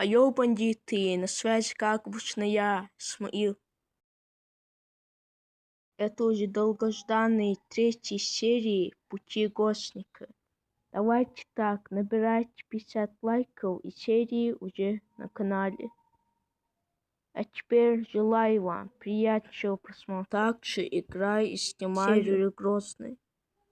Алло, бандиты, на связи как обычно я, Исмаил. Это уже долгожданные 3-й серии «Пути Гошника». Давайте так, набирайте 50 лайков и серии уже на канале. А теперь желаю вам приятного просмотра. Также играю и снимаю серию Грозный.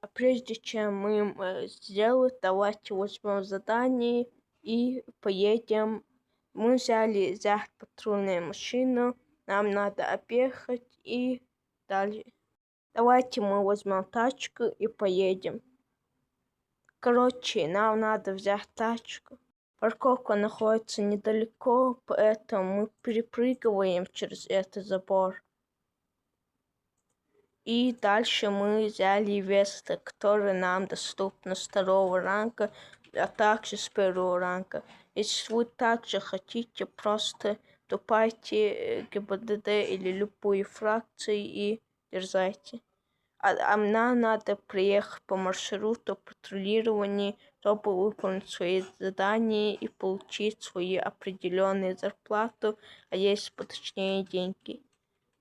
А прежде чем мы сделаем, давайте возьмем задание и поедем. Мы взяли патрульную машину, нам надо объехать и далее. Давайте мы возьмем тачку и поедем. Короче, нам надо взять тачку. Парковка находится недалеко, поэтому мы перепрыгиваем через этот забор. И дальше мы взяли весты, которые нам доступны с 2-го ранга, а также с 1-го ранга. Если вы также хотите, просто вступайте ГИБДД или любую фракцию и дерзайте. А нам надо приехать по маршруту патрулирования, чтобы выполнить свои задания и получить свою определенную зарплату, а есть поточнее деньги.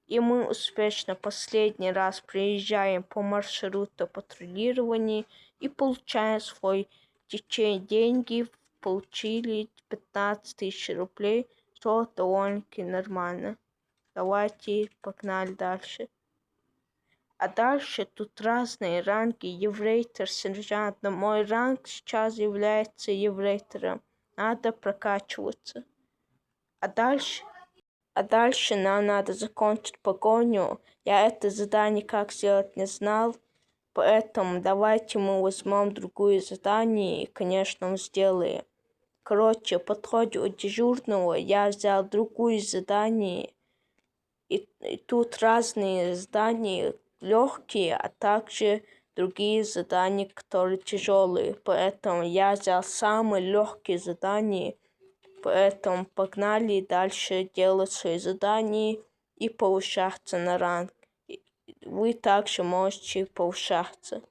И мы успешно последний раз приезжаем по маршруту патрулирования и получаем свой течение деньги. Получили 15 тысяч рублей, что довольно-таки нормально. Давайте погнали дальше. А дальше тут разные ранги. Ефрейтор, сержант. Но мой ранг сейчас является ефрейтором. Надо прокачиваться. А дальше нам надо закончить погоню. Я это задание как сделать не знал. Поэтому давайте мы возьмем другое задание и, конечно, сделаем. Короче, подходе у дежурного я взял другое задание. И тут разные задания легкие, а также другие задания, которые тяжелые. Поэтому я взял самые легкие задания. Поэтому погнали дальше делать свои задания и повышаться на ранг. Вы также можете повышаться.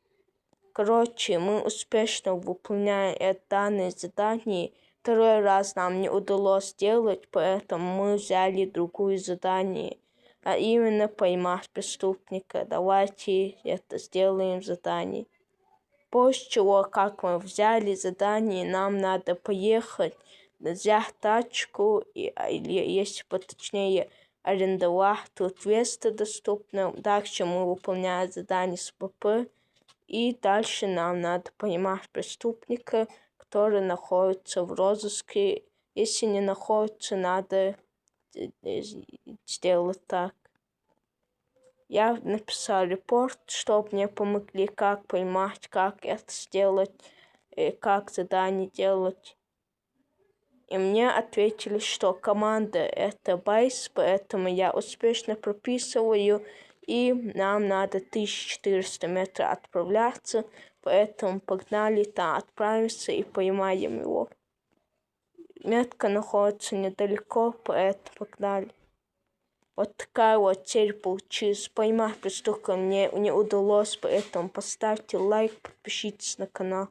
Короче, мы успешно выполняем данное задание. 2-й раз нам не удалось сделать, поэтому мы взяли другое задание. А именно поймать преступника. Давайте это сделаем задание. После чего, как мы взяли задание, нам надо поехать, взять тачку, или если поточнее арендовать, тут весты доступны. Дальше мы выполняем задание с ПП. И дальше нам надо поймать преступника, который находится в розыске. Если не находится, надо сделать так. Я написал репорт, чтобы мне помогли, как поймать, как это сделать, как задание делать. И мне ответили, что команда это байс, поэтому я успешно прописываю, и нам надо 1400 метров отправляться, поэтому погнали там, отправимся и поймаем его. Метка находится недалеко, поэтому погнали. Вот такая вот цель получилась. Поймать преступника мне не удалось, поэтому поставьте лайк, подпишитесь на канал.